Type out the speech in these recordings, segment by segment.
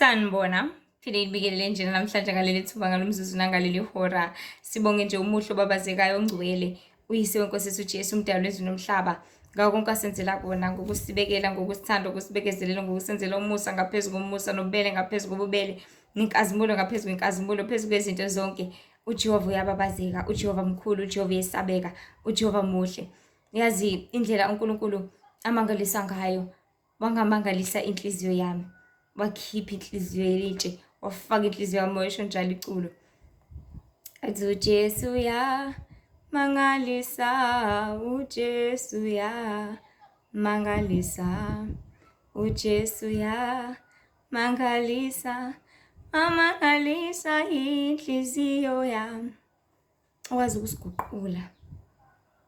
Sanibona, phinde nibingelele nje namhlanje ngaleli thuba ngalomzuzu nangaleli hora. Sibonge nje umuhle obabazekayo ongcwele, uyise wenkosi yethu uJesu umdali wezulu nomhlaba. Ngakho konke asenzela kona ngokusibekela, ngokusithanda, ngokusibekezelela, ngokusenzela umusa ngaphezu komusa, nobubele ngaphezu kobubele, nenkazimulo ngaphezu kwenkazimulo, phezu kwezinto zonke. UJehova uyababazeka, uJehova mkhulu, uJehova uyesabeka, uJehova muhle. Yazi indlela uNkulunkulu amangalisa ngayo, wangamangalisa inhliziyo yami. Wakhipha inhliziyo elitshe, wafaka inhliziyo yami esho njalo iculo. Athi uJesu ya mangalisa, uJesu ya mangalisa, uJesu ya mangalisa, amangalisa inhliziyo yami. Akwazi ukusiguqula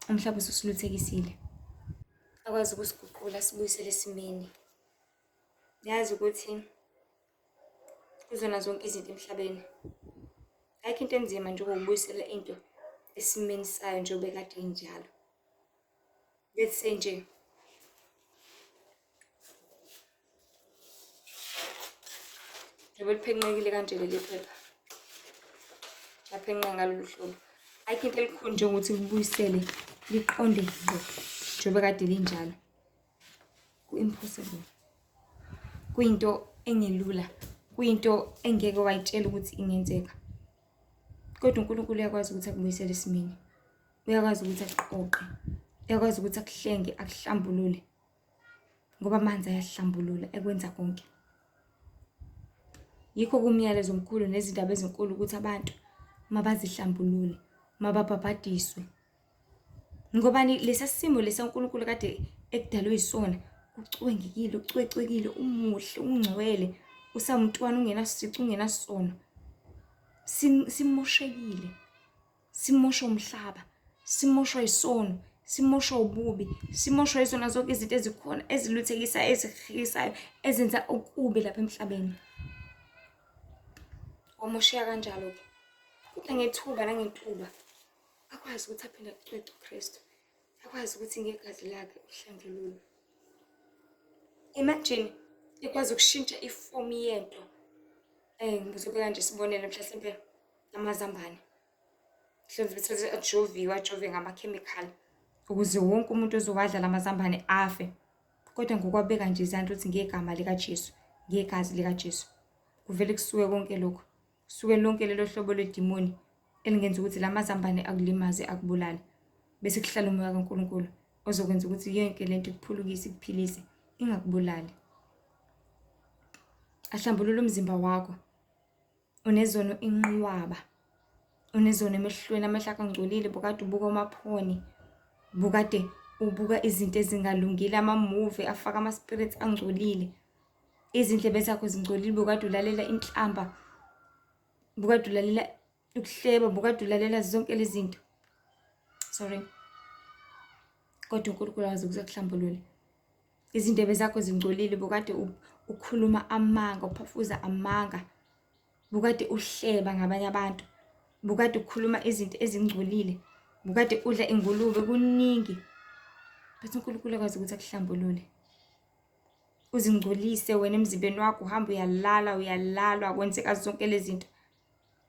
umhlaba ususiluthekisile, akwazi ukusiguqula sibuyisele esimeni. Yazi ukuthi kuzona zonke izinto emhlabeni ayikho into enzima njengokubuyisela into esimeni sayo njengoba kade injalo. Let's say nje njengoba liphenqekile kanje leli phepha, laphenqa ngalolu hlobo, ayikho into elikhulu njengokuthi kubuyisele liqonde njengoba kade linjalo. Ku-impossible, kuyinto engelula, kuyinto engeke wayitshela ukuthi ingenzeka. Kodwa uNkulunkulu uyakwazi ukuthi akubuyisele esimeni, uyakwazi ukuthi akuqoqe, uyakwazi ukuthi akuhlenge, akuhlambulule, ngoba amanzi ayahlambulula ekwenza konke. Yikho kumyalezo omkhulu nezindaba ezinkulu ukuthi abantu mabazihlambulule, mababhabhadiswe. Ngobani lesa simo lesa uNkulunkulu kade ekudalwe yisona, ucwengekile, ucwecwekile, umuhle, ungcwele, usamntwana ungenasici, ungenasono. Simoshekile, simoshwa umhlaba, simoshwa isono, simoshwa ububi, simoshwa izona zonke izinto ezikhona eziluthekisayo, ezihikisayo, ezenza okubi lapha emhlabeni. Wamosheka kanjalo-ke, kodwa ngethuba nangentuba akwazi ukuthi aphinde acwece uKristu, akwazi ukuthi ngegazi lakhe uhlambulule. Imagine ikwazi ukushintsha ifomu yento. Ngizobeka nje isibonelo, mhlasimpe amazambane. Mhlawumbe bethole ajove ngamakhemikhali ukuze wonke umuntu ozowadla la mazambane afe. Kodwa ngokwabeka nje izandla ukuthi ngegama likaJesu, ngegazi likaJesu, kuvele kusuke konke lokho. Kusuke lonke lelo hlobo lwedimoni elingenza ukuthi la mazambane akulimaze, akubulale. Bese kuhlala umoya kaNkulunkulu ozokwenza ukuthi yonke lento ikuphulukise, ikuphilise, ingakubulali. Ahlambulula umzimba wakho. Unezono inqwaba, unezono emehlweni, amehlo akho angcolile, bukade ubuka amaphoni, bukade ubuka izinto ezingalungile, amamuvi afaka ama-spirits angcolile. Izindlebe zakho zingcolile, bukade ulalela inhlamba, bukade ulalela ukuhleba, bukade ulalela zonke lezi zinto. Sorry. Kodwa uNkulunkulu wazi ukuthi akuhlambulule. Izindebe zakho zingcolile, bukade ukhuluma amanga, uphafuza amanga, bukade uhleba ngabanye abantu, bukade ukhuluma izinto ezingcolile, bukade udla ingulube, kuningi. Bese uNkulunkulu akwazi ukuthi akuhlambulule, uzingcolise wena emzimbeni wakho, uhamba uyalalwa, kwenzeka zonke lezi zinto.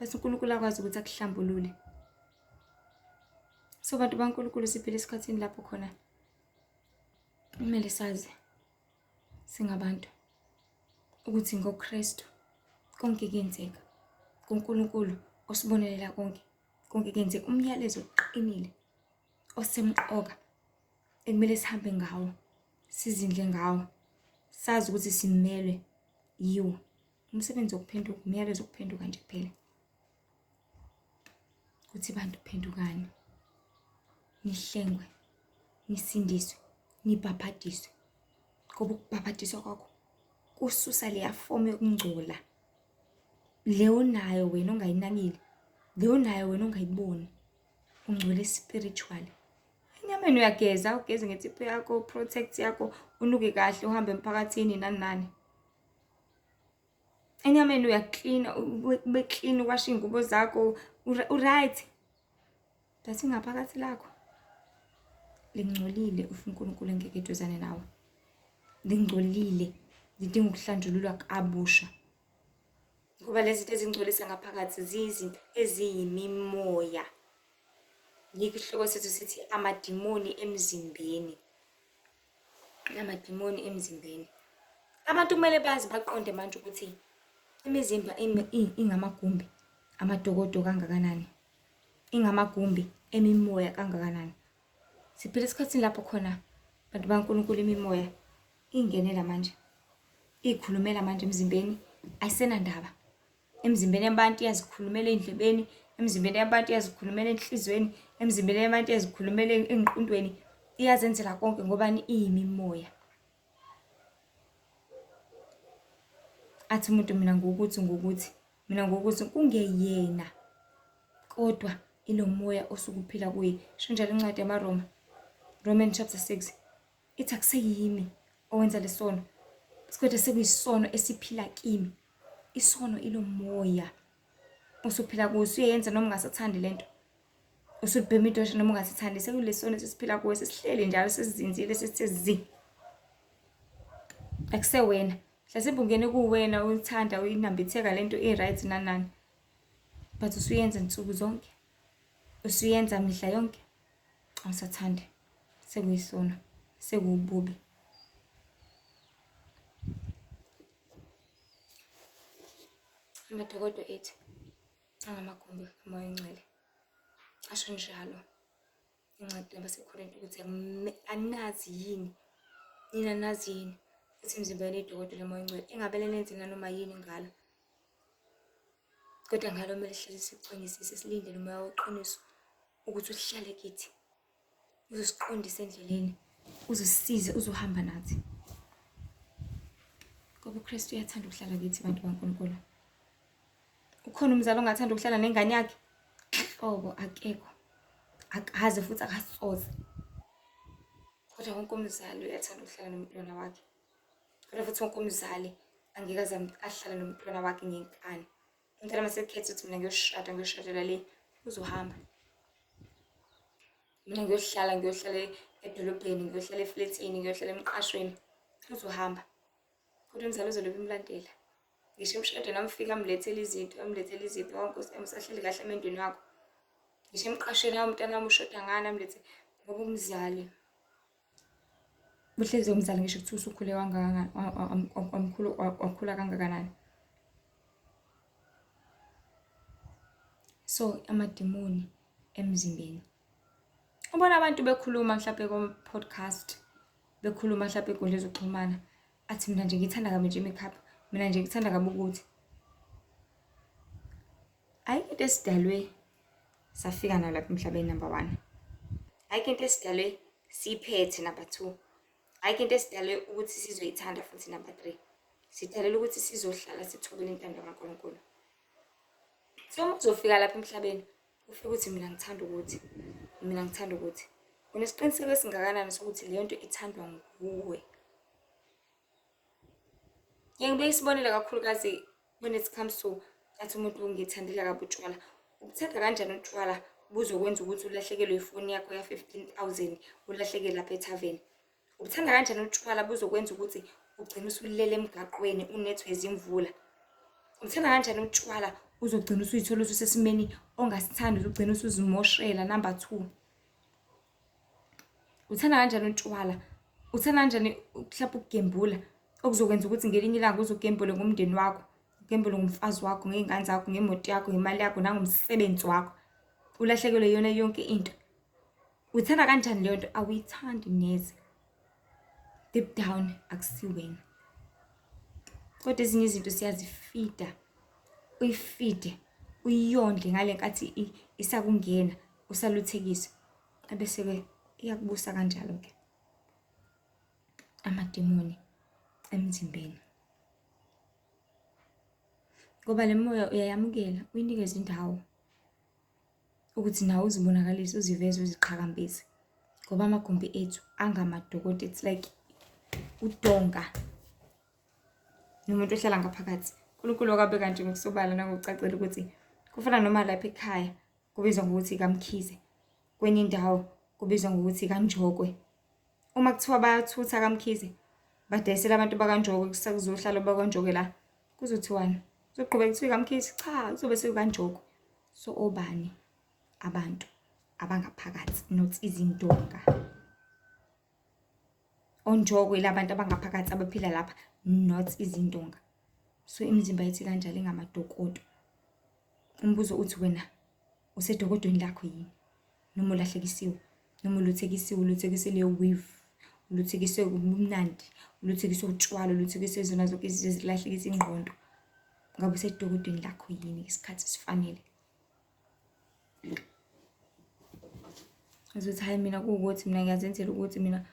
Bese uNkulunkulu akwazi ukuthi akuhlambulule. So bantu baNkulunkulu siphila esikhathini lapho khona kumele sazi singabantu ukuthi ngoKristu konke kuyenzeka. KuNkulunkulu osibonelela konke, konke kuyenzeka. Umyalezo oqinile osemqoka ekumele sihambe ngawo, sizindle ngawo, sazi ukuthi simelwe yiwo. Umsebenzi wokuphenduka, umyalezo wokuphenduka nje kuphela. Kuthi bantu phendukani, nihlengwe, nisindiswe, nibhabhadiswe. Ngoba ukubhabhadiswa kwakho kususa leya fomu yokungcola le onayo wena ongayinakile, le onayo wena ongayiboni. Ungcwele spiritually. Enyameni uyageza, ugeze ngetsipho yakho, protect yakho, unuke kahle, uhambe emphakathini nani nani. Enyameni uyaklina, ube clean, uwashe ingubo zakho, right. But ingaphakathi lakho lingcolile, ufuna uNkulunkulu engeke edwezane nawe. Lingcolile, lidinga ukuhlanjululwa kabusha. ngoba lezi zinto ezingcolisa ngaphakathi ziyizinto eziyimimoya. Yikho isihloko sethu sithi amadimoni emzimbeni. Amadimoni emzimbeni. Abantu kumele bazi baqonde manje ukuthi imizimba ingamagumbi amadokodo kangakanani, ingamagumbi emimoya kangakanani. Siphila esikhathini lapho khona bantu baNkulunkulu imimoya ingenela manje, ikhulumela manje emzimbeni, ayisenandaba. Emzimbeni yabantu iyazikhulumela endlebeni, emzimbeni yabantu iyazikhulumela enhlizweni, emzimbeni yabantu iyazikhulumela engqondweni, iyazenzela konke ngobani iyimimoya. Athi umuntu mina ngokuthi kungeyena kodwa ilo moya osukuphila kuye. Sho njalo incwadi yamaRoma, Romans chapter 6, ithi akuseyimi owenza lesono, kodwa sekuyisono esiphila kimi. Isono ilo moya usuphila kuyo, usuyenza noma ungasathandi lento, usubhema idosha noma ungasithandi, sekulesono sesiphila kuyo, sesihleli njalo sesizinzile sesithe zi. Akusewena, mhlasimbe ungene kuwena uyithanda uyinambitheka lento i-right nanani, but usuyenza nsuku zonke, usuyenza mihla yonke, awusathandi, sekuyisono, sekuwububi. Amadokodo ethu angamagumbi kamoya engcwele asho njalo incwadi yabaseKorinte ukuthi anazi yini, nina nazi yini ukuthi imizimba yenu idokodo lomoya engcwele, ingabele nenze nanoma yini ngalo, kodwa ngalo kumele sihlale sicingisise, silindele umoya weqiniso ukuthi uhlale kithi, uzosiqondisa endleleni, uzosisize, uzohamba nathi, ngoba uKristu uyathanda ukuhlala kithi bantu baNkulunkulu. Ukhona umzali ongathanda ukuhlala nengane yakhe? Hlobo akekho, akaze futhi akasoze. Kodwa wonke umzali uyathanda ukuhlala nomntwana wakhe, kodwa futhi wonke umzali angeke aze ahlale nomntwana wakhe ngenkani. Umntwana masekhetha ukuthi mina ngiyoshadela le, uzohamba. Mina ngiyohlala edolobheni, ngiyohlala efletini, ngiyohlala emqashweni, uzohamba. Kodwa umzali uzolobe imlandela. Ngisho emshadweni amfika amlethele izinto, wonke usahleli kahle emendweni wakho. Ngisho emqashweni umntwana wami ushoda ngani amlethe, ngoba umzali. Buhlezi umzali ngisho kuthiwa usukhule kangakangani, wakhula kangakanani. So amadimoni emzimbeni. Ubona abantu bekhuluma mhlawumbe ko-podcast, bekhuluma mhlawumbe ey'nkundleni zokuxhumana, athi mina nje ngithanda kabi nje i-makeup, mina nje ngithanda kabi ukuthi. Ayikho into esidalwe safika nayo lapha emhlabeni, number 1. Ayikho into esidalwe siyiphethe, number 2. Ayikho into esidalwe ukuthi sizoyithanda futhi, number 3. Sidalelwe ukuthi sizohlala sithobele intando kaNkulunkulu. So uma uzofika lapha emhlabeni, ufike ukuthi mina ngithanda ukuthi. Unesiqiniseko esingakanani sokuthi leyo nto ithandwa nguwe? Ngeke isibonele kakhulukazi when it comes to athi umuntu ngithandela kabi utshwala. Ukuthanda kanjani utshwala buzokwenza ukuthi ulahlekelwe ifoni yakho ya-15,000 ulahleke lapha ethaveni? Ukuthanda kanjani utshwala buzokwenza ukuthi ugcine usulele emgaqweni unethwe izimvula? Ukuthanda kanjani utshwala uzogcina usuyithola usesimeni ongasithandi, uzogcina usuzimoshela, number 2. Uthanda kanjani utshwala? Uthanda kanjani mhlawumbe ukugembula okuzokwenza ukuthi ngelinye ilanga uzogembule ngomndeni wakho, ugembule ngomfazi wakho, ngey'ngane zakho, ngemoto yakho, ngemali yakho, nangomsebenzi wakho, ulahlekelwe yona yonke into? Uthanda kanjani leyo nto? Awuyithandi neze, deep down akusiwena. Kodwa ezinye izinto siyazifida, uyifide, uyiyonde ngale nkathi isakungena, usaluthekisa, ebese-ke iyakubusa kanjalo-ke amadimoni emzimbeni. Ngoba le moya uyayamukela, uyinikeze indawo ukuthi nawe uzibonakalise, uziveze, uziqhakambise, ngoba amagumbi ethu angamadokodo. It's like udonga nomuntu ohlala ngaphakathi. uNkulunkulu wakabeka nje ngokusobala nangokucacela ukuthi kufana noma lapha ekhaya kubizwa ngokuthi kaMkhize, kwenye indawo kubizwa ngokuthi kaNjokwe. Uma kuthiwa bayathutha kaMkhize badayisela abantu bakaNjokwe, kuzohlala bakwaNjokwe la, kuzothiwani? Uzoqhubeka kuthiwa Mkhithi, cha, kuzobe sekukanjoko. So obani abantu abangaphakathi, not izindonga. Onjoko ilabantu abangaphakathi abaphila lapha, not izindonga. So imizimba yethu kanjalo ingamadokodo. Umbuzo uthi wena usedokodweni lakho yini? Noma ulahlekisiwe, noma uluthekisile weave, uluthekiswe ubumnandi, uluthekiswe utshwala, uluthekiswe zona zonke izinto ezilahlekisa ingqondo. Ngabe usedokodweni lakho yini isikhathi sifanele? Azothi hayi mina kuwukuthi mina ngiyazenzela ukuthi mina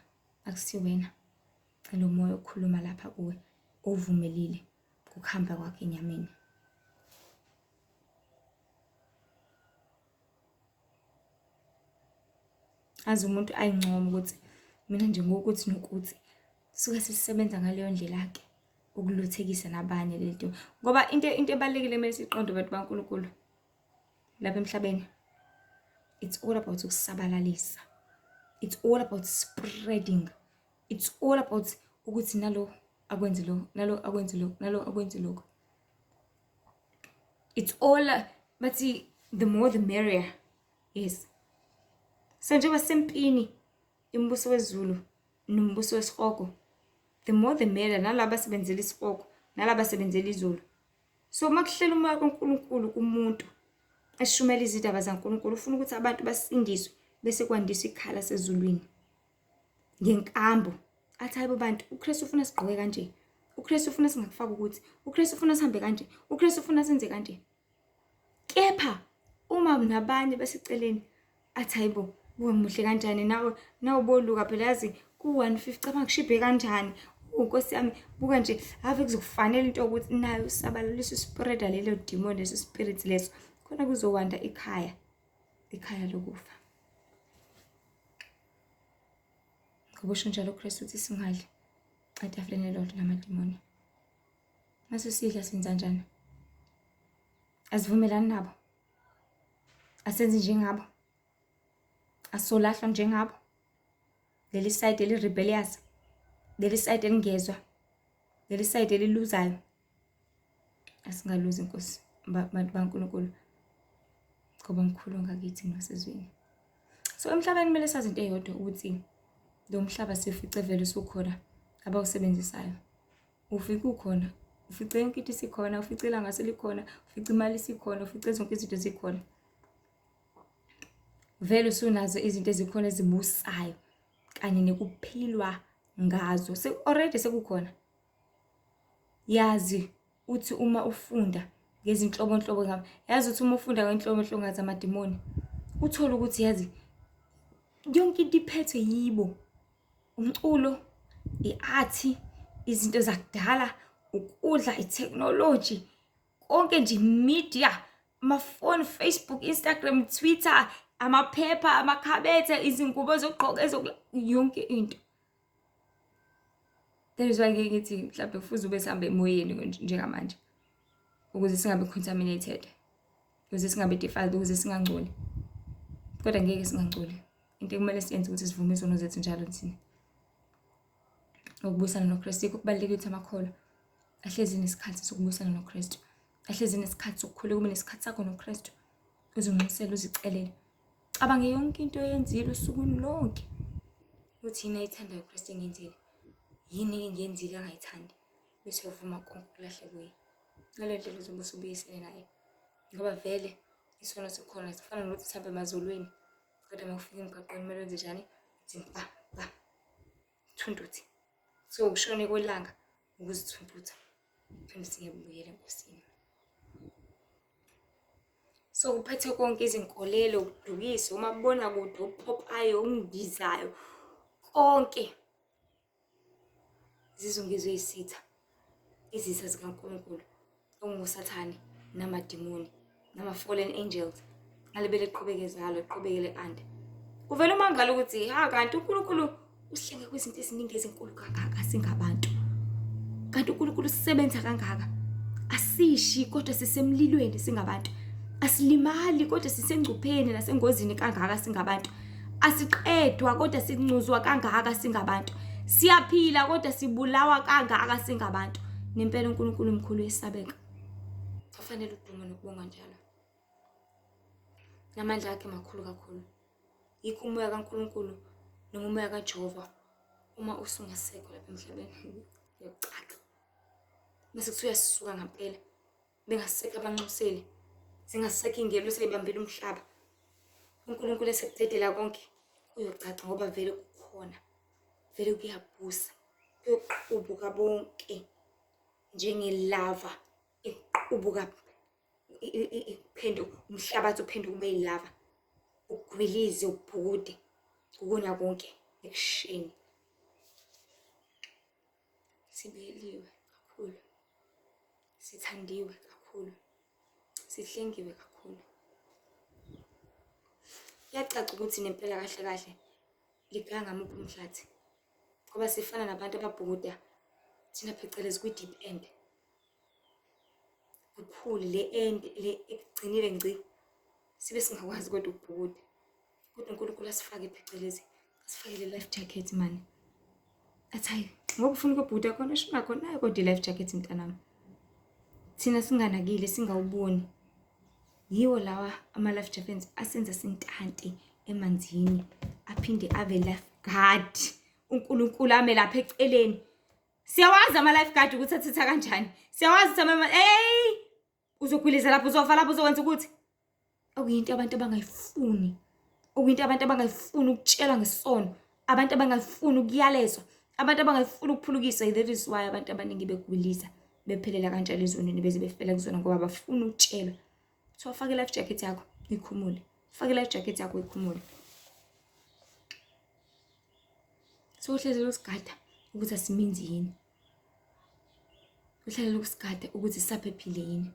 akusiyo wena. Lo moya okhuluma lapha kuwe ovumelile ukuhamba kwakhe enyameni. Azi umuntu ayincoma ukuthi mina nje ngokuthi nokuthi suke sisebenza ngaleyo ndlela ke ukuluthekisa nabanye lento. Ngoba into ebalekile mase siqonde abantu baNkulunkulu lapha emhlabeni, it's all about ukusabalalisa. It's all about spreading. It's all about ukuthi nalo akwenze lo, nalo akwenze lo, nalo akwenze lokho. It's all bathi the more the merrier. Yes. So njengoba sempini imbuso wezulu nombuso wesiqoko, the more the merrier, nalabo abasebenzela isiqoko, nalabo abasebenzela izulu. So makuhlela umoya kaNkulunkulu kumuntu eshumela izindaba zaNkulunkulu, ufuna ukuthi abantu basindiswe bese kwandiswa ikhala sezulwini ngenkambo. Athi hayibo bantu, uKristu ufuna sigqoke kanje, uKristu ufuna singakufaka ukuthi, uKristu ufuna sihambe kanje, uKristu ufuna senze kanje. Kepha uma nabanye baseceleni athi hayibo buka muhle kanjani, nawe boluka phela yazi ku150 cabanga kushibhe kanjani. Nkosi yami buka nje ave kuzokufanele into ukuthi nayo usabalalisa spreader lelo demon leso spirit leso, khona kuzowanda ikhaya lokufa. Ngokusho njalo uKristu uthi singadli etafuleni lodwa lamadimoni. Mase sidla senza kanjani? Asivumelani nabo, asenze njengabo, asolahlwa njengabo. Leli side eli rebellious, leli side elingezwa, leli side eliluzayo. Asingaluzi Nkosi, bantu baNkulunkulu, ngoba mkhulu ngakithi ngasezweni. So emhlabeni kumele sazi into eyodwa ukuthi lo mhlaba sifice vele usukhona abawusebenzisayo. Ufike ukhona, ufice yonke into isikhona, ufice ilanga selikhona, ufice imali isikhona, ufice zonke izinto zikhona. Vele usunazo izinto ezikhona ezibusayo kanye nekuphilwa ngazo. Already sekukhona. Yazi uthi uma ufunda ngezinhlobonhlobo ngami, yazi uthi uma ufunda ngenhlobonhlobo ngazamadimoni, uthola ukuthi yazi yonke into iphethwe yibo. Umculo, iarti, izinto zakudala, ukudla, itechnology, konke nje media, amafoni, Facebook, Instagram, Twitter, amaphepha, amakhabethe, izingubo zokugqoka yonke into. That is why ngithi mhlawumbe kufuze ube sihambe emoyeni njengamanje ukuze singabe contaminated, ukuze singabe defiled, ukuze singangcoli. Kodwa ngeke singangcoli. Into ekumele siyenze ukuthi sivume izono zethu njalo thina. Ukubusana noKristu kubalulekile ukuthi amakholwa ahlezi nesikhathi sokubusana noKristu. Ahlezi nesikhathi sokukhuleka, kube nesikhathi sakho noKristu. Uzunxusela uzicelele. Cabange yonke into oyenzile usukwini lonke. Uthi yini ayithanda uKristu engenzile? Yini engenzile angayithandi? Bese uvuma konke kulahle kuye. Ngale ndlela uzobe usubuyisene naye. Ngoba vele isono sikhona, sifana nokuthi sihambe emazolweni. Kodwa makufika emgaqweni kumele wenze njani? Uthi thunduthi. So ukushone kwelanga ukuzithumputha. Phinde singabuyela enkosini. So uphethe konke izinkolelo, ukudukisa, umabona kude, uphopayo, ungizayo, konke zizungizwe isitha. Izitha zikaNkulunkulu, ongusathane namadimoni, nama-fallen angels. Ngalebele qhubeke zalo, eqhubekele ande. Uvela umangala ukuthi kanti uNkulunkulu usihlenge kwizinto eziningi ezinkulu kangaka singabantu. Kanti uNkulunkulu usebenza kangaka. Asishi kodwa sisemlilweni singabantu. Asilimali kodwa sisengcupheni nasengozini kangaka singabantu. Asiqedwa kodwa sincuzwa kangaka singabantu. Siyaphila kodwa sibulawa kangaka singabantu. Nempela uNkulunkulu mkhulu yesabeka. Kufanele udume nokubonga njalo. Namandla akhe makhulu kakhulu. Yikho umoya kaNkulunkulu noma umoya kaJehova uma usungasekho lapha emhlabeni uyacaca. Bese kuthiwa uyasuka ngempela. Bengasekho abanxuseli. Zingasekho ingelo eseyibambile umhlaba. uNkulunkulu esekucedela konke uyocaca ngoba vele kukhona. Vele kuyabusa. Kuyoqubuka bonke njengelava iqubuka iphenduka umhlabathi uphenduka ube yilava. Ugwilize ubhukude ukuna konke ekusheni. Sibeliwe kakhulu. Sithandiwe kakhulu. Sihlengiwe kakhulu. Kuyacaca ukuthi nempela kahle kahle ligaya ngamuphi umhlathi. Ngoba sifana nabantu ababhukuda thina phecelezi kwi-deep end. Kukhulu le end le ekugcinile ngci. Sibe singakwazi kodwa ukubhukuda. Kodwa uNkulunkulu asifake phecelezi asifakele life jacket man. Athayi ngoba ufuna ukubhuda khona shona khona nayo kodwa life jacket mntanami. Thina singanakile singawuboni. Yiwo lawa ama life jackets asenza sintanti emanzini aphinde ave life guard. uNkulunkulu ame lapha eceleni. Siyawazi ama life guard ukuthi athitha kanjani. Siyawazi ukuthi uzogwiliza lapho uzofa lapho uzokwenza ukuthi okuyinto abantu abangayifuni. Okuyinto abantu abangayifuni ukutshela ngesono. Abantu abangayifuni ukuyalezwa. Abantu abangayifuni ukuphulukiswa. That is why abantu abaningi begwiliza bephelela kanjalo ezonweni beze befela kuzona ngoba bafuna ukutshelwa. So fake life jacket yakho ikhumule. Fake life jacket yakho ikhumule. So uhlelo losigada ukuthi asiminzi yini. Uhlelo lokusigada ukuthi sisaphephile yini.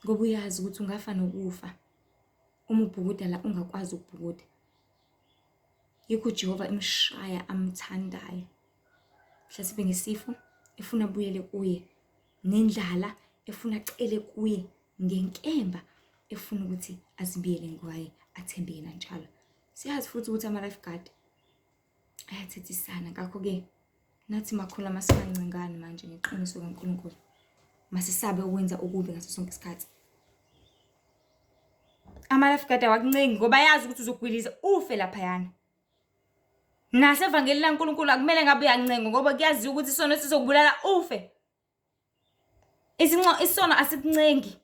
Ngoba uyazi ukuthi ungafa nokufa. Uma ubhukuda la ungakwazi ukubhukuda. Yikho uJehova emshaya amthandayo. Mhlawumbe ngesifo efuna buyele kuye. Nendlala efuna acele kuye. Ngenkemba efuna ukuthi azibiyele ngaye athembe yena njalo. Siyazi futhi ukuthi ama life guard ayathethisana. Ngakho ke nathi makhulu amasibancengane manje ngeqiniso kaNkulunkulu. Masisabe ukwenza okubi ngaso sonke isikhathi. Ama life guard awakuncengi ngoba yazi ukuthi uzogwiliza ufe lapha yana. Nase evangeli laNkulunkulu akumele ngabe uyancenga ngoba kuyazi ukuthi isono sizokubulala ufe. Isono asikuncengi.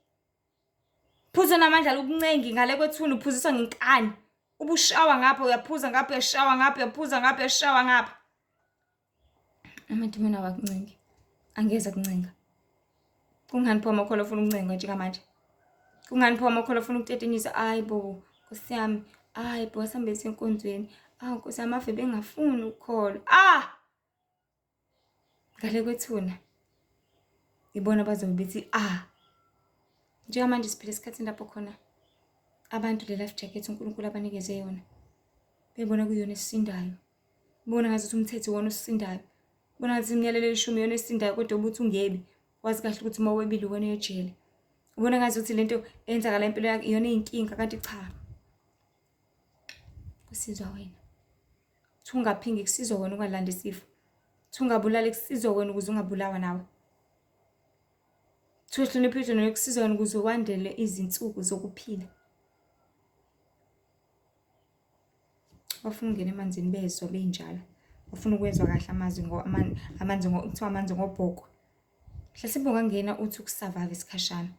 Phuza namandla ukuncengi ngale kwethuna uphuziswa ngenkani. Ubushawa ngapha uyaphuza ngapha uyashawa ngapha uyaphuza ngapha uyashawa ngapha. Amadimoni awakuncengi. Angeza kuncenga. Kungani pho amakhola ufuna ukuncenga njengamanje? Kungani pho amakhola ufuna ukutetenyisa? Hayi bo, Nkosi yami. Hayi bo, asambe senkonzweni. Nkosi yami ave bengafuni ukukholwa. Ngale kwethuna. Ibona bazobe bethi njengamanje siphila esikhathini lapho khona abantu le life jacket uNkulunkulu abanikeze yona. Bebona kuyona esisindayo. Bona ngathi umthetho wona osisindayo. Bona ngathi imiyalelo yeshumi yona esisindayo kodwa ubuthi ungebi. Wazi kahle ukuthi uma webile wena ejele. Ubona ngathi ukuthi lento eyenzakala empilo yakhe iyona inkinga kanti cha. Kusizwa wena. Thungaphingi kusizwa wena ungalanda isifo. Thungabulala kusizwa wena ukuze ungabulawa nawe. Thuhloniphizwe nokusizwa wena ukuze wandele izinsuku zokuphila. Bafuna ungena emanzini bezwa benjalo. Bafuna ukwezwa kahle amanzi ngobhoko. Mhlawumbe ungangena uthi ukusurvive isikhashana.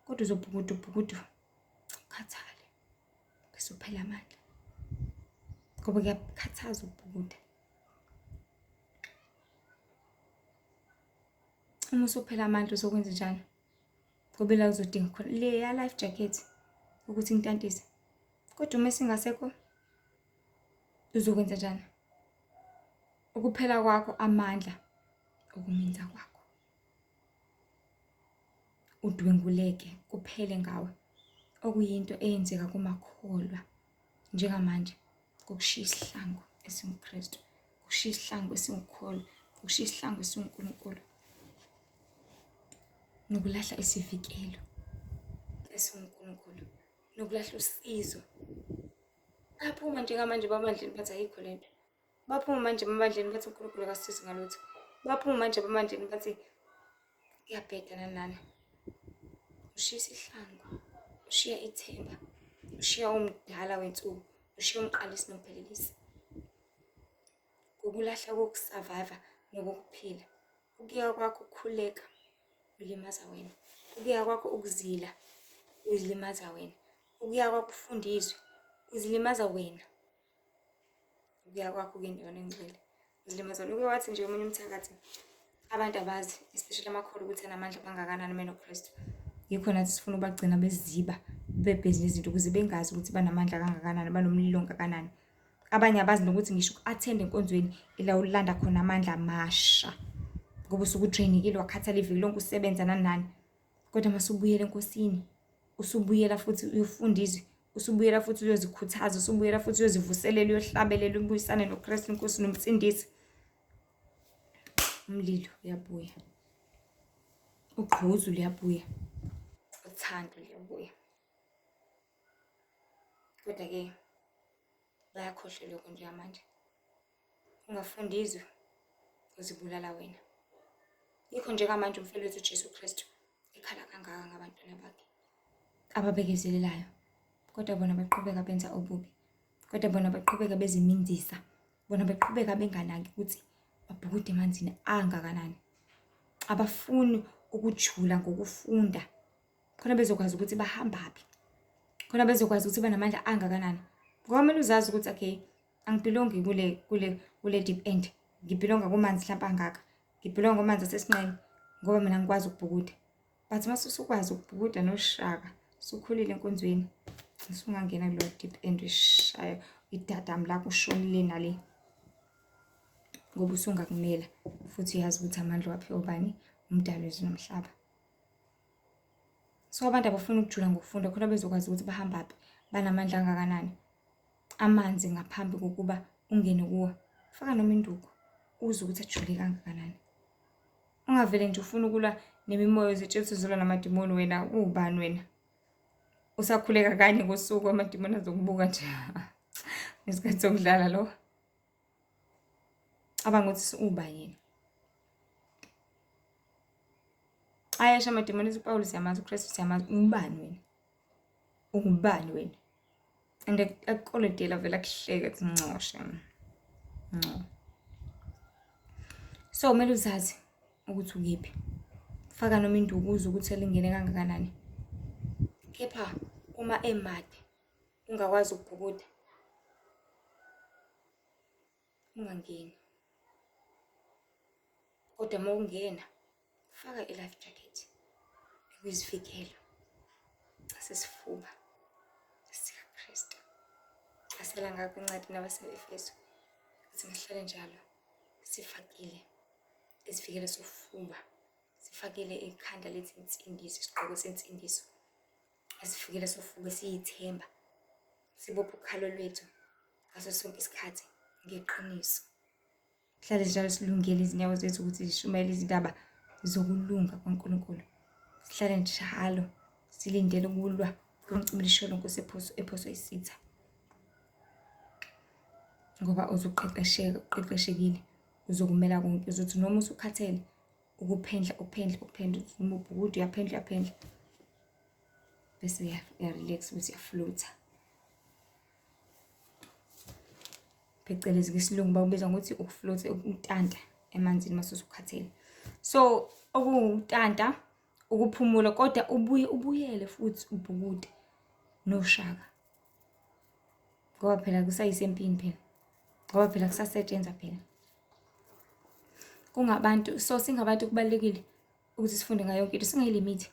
Kodwa uzobhukuda ukhathale. Bese uphela amandla. Ngoba kuyakhathaza ukubhukuda. Uma usuphela amandla uzokwenza njani? Ngoba la uzodinga khona le ya life jacket ukuthi ngintantise. Kodwa uma singasekho uzokwenza njani? Ukuphela kwakho amandla okumenza kwakho. Udwenguleke kuphele ngawe. Okuyinto eyenzeka kumakholwa njengamanje ngokushiya isihlangu esinguKristu, ukushiya isihlangu esingukholwa, ukushiya isihlangu esinguNkulunkulu. Nokulahla isivikelo esingUNkulunkulu, nokulahla usizo. Baphuma njengamanje bamandleni bathi ayikho lento. Baphuma manje bamandleni bathi uNkulunkulu akasizi ngalutho. Baphuma manje bamandleni bathi kuyabheda nanana. ushiya isihlangu, ushiya ithemba, ushiya umdala wensuku, ushiya umqalisi nomphelelisi. Ngokulahla kokusurvive nokokuphila. Ukuya kwakho ukukhuleka ulimaza wena. Ukuya kwakho ukuzila uzilimaza wena. Ukuya kwakho ufundiswe uzilimaza wena. Ukuya kwakho endaweni engcwele uzilimaza wena. Uke wathi nje omunye umthakathi abantu abazi especially amakhulu ukuthi anamandla kangakanani mina noKristu. Yikho nathi sifuna ubagcina beziba bebhizi nezinto ukuze bengazi ukuthi banamandla kangakanani, banomlilo kangakanani. Abanye abazi nokuthi ngisho uku-attend enkonzweni ila ulanda khona amandla amasha. Ngoba usuke utrainekile wakhathala iviki lonke usebenza nani. Kodwa mase ubuyela enkosini, usubuyela futhi uyofundiswa, usubuyela futhi uyozikhuthaza, usubuyela futhi uyozivuselela, uyohlabelela, ubuyisane noKristu inkosi nomsindisi. Umlilo uyabuya. Ugqozi luyabuya. Uthando luyabuya. Kodwa-ke bayakhohlwa lokho njengamanje. Ungafundizwa uzibulala wena. Yikho njengamanje umfowethu uJesu Kristu ekhala kangaka ngabantwana bakhe ababekezelelayo. Kodwa bona baqhubeka benza obubi. Kodwa bona baqhubeka beziminzisa. Bona baqhubeka benganaki ukuthi babhukude emanzini angakanani. Abafuni ukujula ngokufunda. Khona bezokwazi ukuthi bahambaphi. Khona bezokwazi ukuthi banamandla angakanani. Ngoba kumele uzazi ukuthi okay, angibhilongi kule deep end. Ngibhilonga kumanzi mhlawumbe angaka. Ngibhilonga kumanzi asesinqeni ngoba mina ngikwazi ukubhukuda. But mase usukwazi ukubhukuda noShaka, usukhulile enkonzweni, usungangena kulo deep end ushaya idadamu lakho ushonile nale. Ngoba usungakumela futhi uyazi ukuthi amandla waphiwa ubani? Umdali wezulu nomhlaba. So abantu abafuna ukujula ngokufunda khona bezokwazi ukuthi bahambaphi, banamandla angakanani. Amanzi ngaphambi kokuba ungene kuwo, faka noma induku uze ukuthi ajule kangakanani. Ungavele nje ufuna ukulwa nemimoya ezitshela uzolwa namadimoni, wena ubani wena? Usakhuleka kanye ngosuku amadimoni azokubuka nje. Ngesikhathi sokudlala lo. Abangothi ubani yena? Ayasha amadimoni uPaul siyamazi, uKristu siyamazi. Ubani wena? Ungubani wena? And akuqolotela vele akuhleka kuthi ncoshe. No. So kumele uzazi ukuthi ukephi. Faka noma induku uze ukuthi elingene kangakanani. Kepha uma emade ungakwazi ukubhukuda, ungangeni. Kodwa uma ungena faka i-life jacket ukuzivikela. Asesifuba sikaKristu. Asela ngakho incwadi nabase-Efeso ukuthi ngihlale njalo sifakile isivikelo sofuba, sifakile ikhanda lethi insindiso, isigqoko sensindiso, isivikelo sofuba siyithemba, sibophe ukhalo lwethu ngaso sonke isikhathi ngeqiniso. Sihlale njalo silungele izinyawo zethu ukuthi zishumayele izindaba zokulunga kwaNkulunkulu. Sihlale njalo silindele ukulwa komcibisholo Nkosi ephoswa isitha. Ngoba uzoqeqesheka, uqeqeshekile, uzokumela konke, uzothi noma usukhathele ukuphendla noma ubhukude uyaphendla. Bese relax bese uyaflutha. Phecelezi ngesilungu bakubiza ngokuthi ukuflutha, ukutanta emanzini mase usukhathele. So okutanta, ukuphumula kodwa ubuyele futhi ubhukude noShaka. Ngoba phela kusayisempini phela. Ngoba phela kusasetshenzwa phela. Kungabantu, so singabantu kubalekile ukuthi sifunde ngayo yonke into, singayilimiti.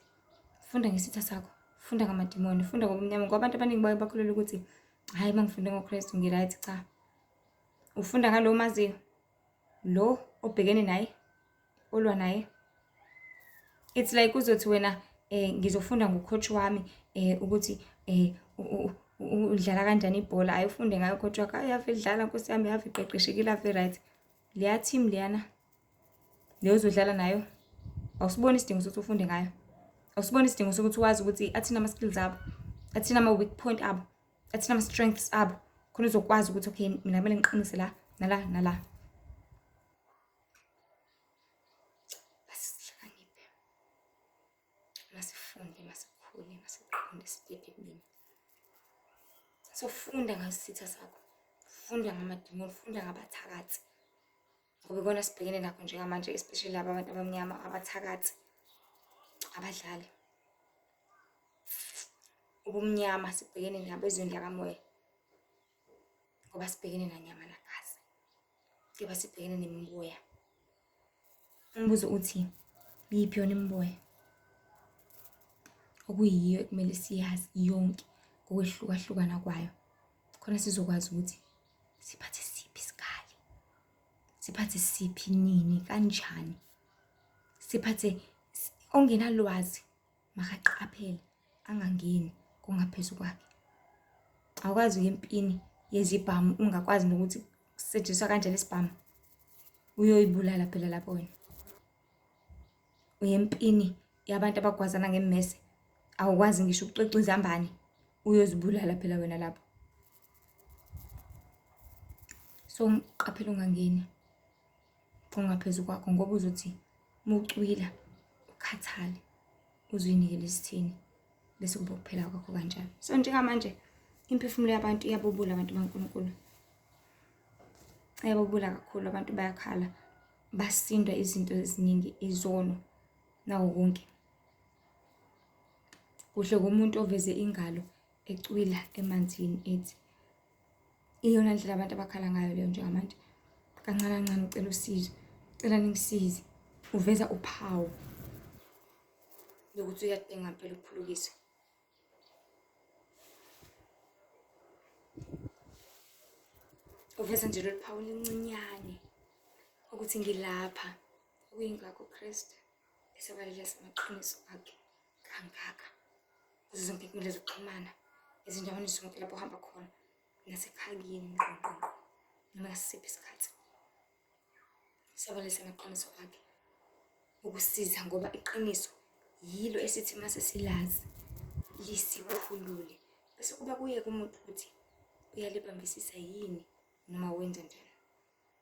Funda ngesitha sakho, funda ngamadimoni, funda ngobumnyama ngoba abantu abaningi bakholelwa ukuthi hayi mangifunde ngoKristu ngiright. Cha. Ufunda ngalo maziyo, lo obhekene naye, olwa naye. It's like uzothi wena ngizofunda ngocoach wami ukuthi udlala kanjani ibhola, ayifunde ngayo coach wakho. Ayave idlala Nkosi yami, yave iqeqeshekile, ave right. Leya team leyana leyo uzodlala nayo, awusiboni isidingo sokuthi ufunde ngayo. Awusiboni isidingo sokuthi wazi ukuthi athina ama skills abo, athina ama weak point abo, athina ama strengths abo. Khona uzokwazi ukuthi okay mina kumele ngiqinise la nala. Basihlakaniphe. Masifunde sikhule masiqonde sibheke ebunini. So funda ngesitha sakho, funda ngamadimoni, funda ngabathakathi. Ngoba ikona sibhekene nakho njengamanje, especially laba abantu abamnyama abathakathi abadlali. Ubumnyama sibhekene nabo ezweni lakamoya ngoba sibhekene nanyama nagazi, kepha sibhekene nemimoya. Umbuzo uthi iyiphi yona imimoya okuyiyo ekumele siyazi yonke ngokwehlukahlukana kwayo, khona sizokwazi ukuthi siphathe siphi isikali, siphathe siphi nini, kanjani. Siphathe ongenalwazi makaqaphele angangeni kungaphezu kwakhe. Awukwazi uye empini yezibhamu ungakwazi nokuthi kusetshenziswa kanjani isibhamu, uyoyibulala phela lapho wena. Uye empini yabantu abagwazana ngemmese, awukwazi ngisho ukucoca izambane, uyozibulala phela wena lapho. So qaphela ungangeni kungaphezu kwakho, ngoba uzothi mucwila ukhathale uzinikele isithini bese kuba kuphela kwakho kanjalo. So njengamanje imphefumulo yabantu iyabobula, abantu baNkulunkulu iyabobula kakhulu. Abantu bayakhala, basindwa izinto eziningi, izono nawo konke. Kuhle komuntu oveze ingalo ecwila emanzini ethi, iyona ndlela abantu abakhala ngayo leyo njengamanje. Kancane kancane ucela usizo, cela ningisize, uveza uphawu lokuthi uyadinga phela ukuphulukiswa. Uveza nje lolu phawu lincinyane ukuthi ngilapha, okuyingakho uKristu esabalelisa amaqiniso akhe kangaka kuzo zonke inkundla zokuxhumana, ezindaweni zonke lapho ohamba khona, nasekhayeni emgqongqweni, noma ngasiphi isikhathi. Sabalelisa amaqiniso akhe ukusiza, ngoba iqiniso yilo esithi mase silazi lisikhulule, bese kuba kuye kumuntu ukuthi uyalibambisisa yini noma wenza njani.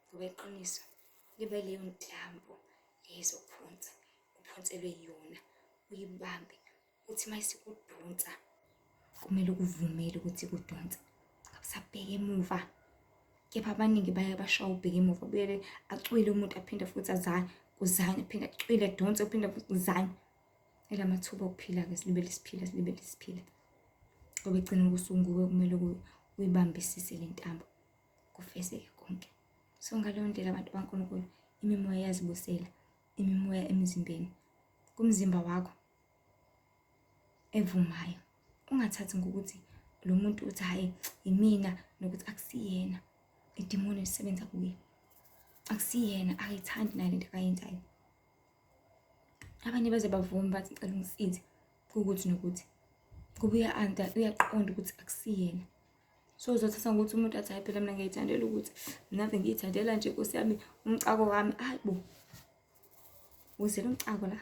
Ngoba iqiniso liba leyo ntambo ezokuphonsa, uphonselwe yona, uyibambe uthi mayisikudonsa kumele ukuvumele ukuthi kudonsa, ngabusabheka emuva. Kepha abaningi baye bashaya ubheka emuva, buyele acwile umuntu aphinde futhi azane kuzanye, aphinde acwile adonse aphinde futhi kuzanye. Elamathuba okuphila-ke silibele siphila, ngoba egcina kusunguwe kumele uyibambisise le ntambo kufezeke konke. So ngaleyo ndlela abantu baNkulunkulu, imimoya iyazibusela, imimoya emzimbeni, kumzimba wakho evumayo. Ungathathi ngokuthi lo muntu uthi hayi imina, nokuthi akusiyena. Idimoni lisebenza kuye, akusiyena, akayithandi nayo lento akayenzayo. Abanye baze bavuma bathi ngicela ungisize kukuthi nokuthi, ngoba uyaqonda ukuthi akusiyena. So uzothatha ngokuthi umuntu athi hayi phela mina ngiyayithandela ukuthi, mina ave ngiyithandela nje Nkosi yami umcako wami, hayi bo, uzela umcako la.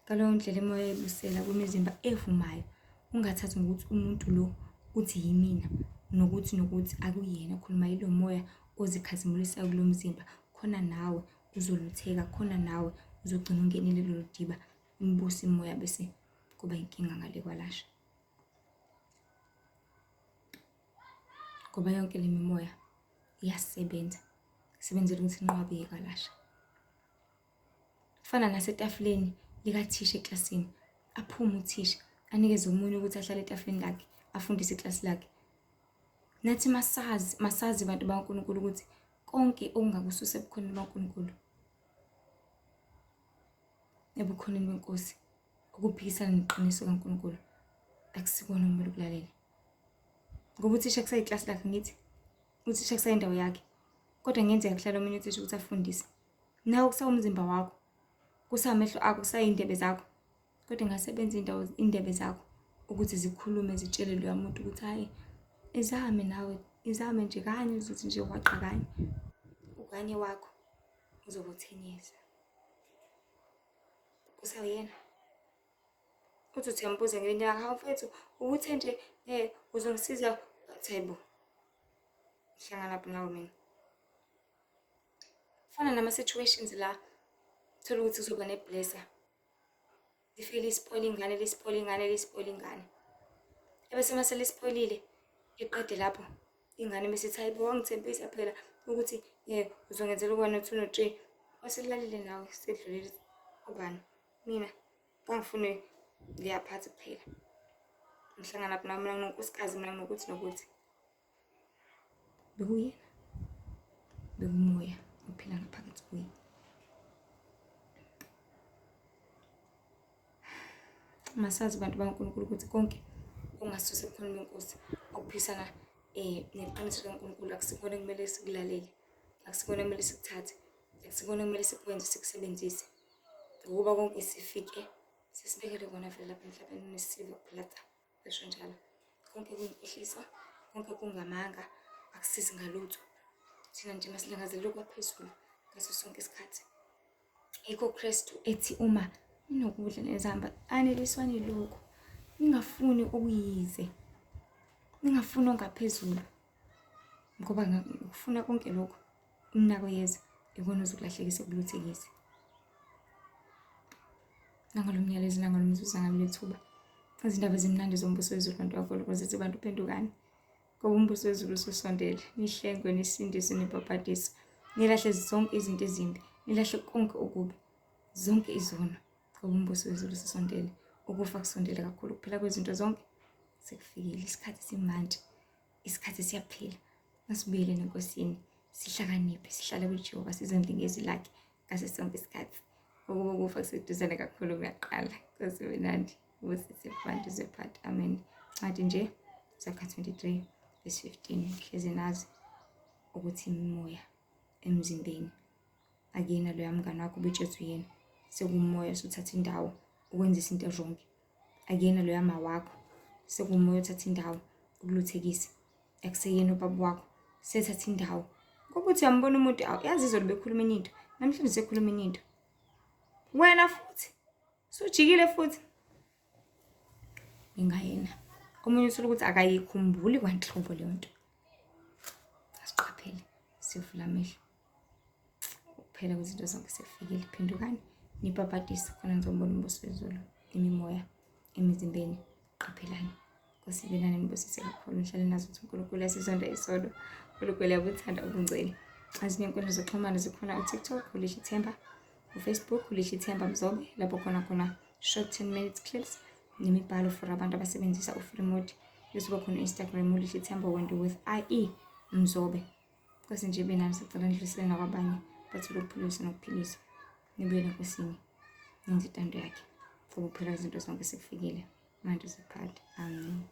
Ngaleyo ndlela imoya ibusela kwimizimba evumayo. Ungathathi ngokuthi umuntu lo uthi yimina, nokuthi akuyena, ukhuluma yilo moya ozikhazimulisayo kulo mzimba. Khona nawe uzolutheka, khona nawe uzogcina ungenile lelo diba, imbusa imoya bese kuba inkinga ngale kwalasha. Ngoba yonke le mimoya iyasebenza, isebenzela ukuthi inqwabe ikalasha. Kufana nasetafuleni likathisha eklasini, aphume uthisha anikeze umunye ukuthi ahlale etafuleni lakhe afundise iklasi lakhe. Nathi masazi bantu baNkulunkulu ukuthi konke okungakususa ebukhoneni baNkulunkulu, ebukhoneni beNkosi, ukuphikisana neqiniso kaNkulunkulu, akusikona okumele ukulalela. Ngoba uthisha kusayiklasi lakhe, ngithi uthisha kusayindawo yakhe, kodwa ngenzeka kuhlala omunye uthisha ukuthi afundise. Nawe kusawumzimba wakho, kusamehlo akho, kusayindebe zakho, kodwa ngasebenza indebe zakho ukuthi zikhulume, zitshele loya muntu ukuthi hayi izame nawe, izame nje kanye, uzothi nje waqa kanye, ukanye wakho uzokuthinyeza. Kusawuyena uthi uyambuza ngelinye ilanga, hawu mfethu ukuthe nje uzongisiza, thebo ngihlangana lapho nawe mina. Kufana nama-situations la thola ukuthi uzoba ne-blesser, lifike lispoile ingane, lispoile ingane, lispoile ingane. Ebese mase lispoilile, iqede lapho ingane mesithi hayibo wangithembisa phela ukuthi uzongenzela u-1 no-2 no-3. Wasekulalile nawe sedlulile ubani. Mina ngangifune liyaphatha kuphela. Ngihlangana lapho nami mina nginonkosikazi, mina nginokuthi nokuthi. Bekuyena, bekumoya uphila ngaphakathi kuye. Masazi bantu bakaNkulunkulu ukuthi konke okungasuse ebukhoneni benkosi okuphisana neqiniso likaNkulunkulu akusikona kumele sikulalele, akusikona kumele sikuthathe, akusikona kumele sikwenze sikusebenzise. Ngoba konke sifike sesibekele kona vele lapha emhlabeni nesisibe kuphela cha, besho njalo. Konke kuyimfihliso, konke kungamanga, akusizi ngalutho. Thina nje masilangazelele kwaphezulu ngaso sonke isikhathi. Yikho uKristu ethi uma ninokudla nezihamba aneliswane lokho, ningafuni okuyize, ningafuni ongaphezulu, ngoba ngokufuna konke lokho umnako yeza ikona uzokulahlekisa kuluthekise. Nangalo myalezo, nangalo mzuzu, nangalo lethuba, izindaba ezimnandi zombuso wezulu bantu kaNkulunkulu zithi bantu phendukani, ngoba umbuso wezulu ususondele. Nihlengwe, nisindiswe, nibhabhadiswe, nilahle zonke izinto ezimbi, nilahle konke okubi, zonke izono, ngoba umbuso wezulu ususondele. Ukufa kusondele kakhulu, ukuphela kwezinto zonke sekufikile. Isikhathi simanje, isikhathi siyaphela. Masibuyele enkosini, sihlakaniphe, sihlale kuJehova, sizondlingezi lakhe ngaso sonke isikhathi. Ukuba ukufa kuseduzane kakhulu kuyaqala. Nkosi wenandi, ubusise kubantu zephathi. Amen. Ncwadi nje Zakha 23 verse 15. Hlezi nazi ukuthi imimoya emzimbeni akuyena loya mngane wakho ubetshezwe yena, sekumoya usuthatha indawo ukwenza izinto zonke. Akuyena loya ma wakho, sekumoya uthatha indawo ukuluthekisa. Akuseyena ubaba wakho, sethatha indawo. Ngoba uthi uyambona umuntu yazi izolo bekhuluma into, namhlanje sekhuluma into. Wena futhi sujikile futhi ingayena. Omunye usuke ukuthi akayikhumbuli kwanhlobo leyo nto. Asiqaphele, sivula amehlo. Ukuphela kwezinto zonke sekufikile. Phendukani, nibhabhadise khona nizombona umbuso wezulu, imimoya emizimbeni. Qaphelani. Nkosi benani nibusise kakhulu, nihlale nazo ukuthi uNkulunkulu asizonda isodo, uNkulunkulu uyabuthanda ubungcwele. Ezinye inkundla zokuxhumana zikhona uTikTok, uLihle Ithemba, uFacebook, uLihle Ithemba Mzobe, lapho khona short 10 minutes clips nemibhalo for abantu abasebenzisa uFreeMode. Bese khona Instagram uLihle Ithemba with IE Mzobe. Nkosi nje benani sicela nidlulisele nakwabanye bathole ukuphilisa nokuphilisa. Nibuyele enkosini, nenze intando yakhe. Ngoba phela izinto zonke sekufikile manje ziphathe. Amen.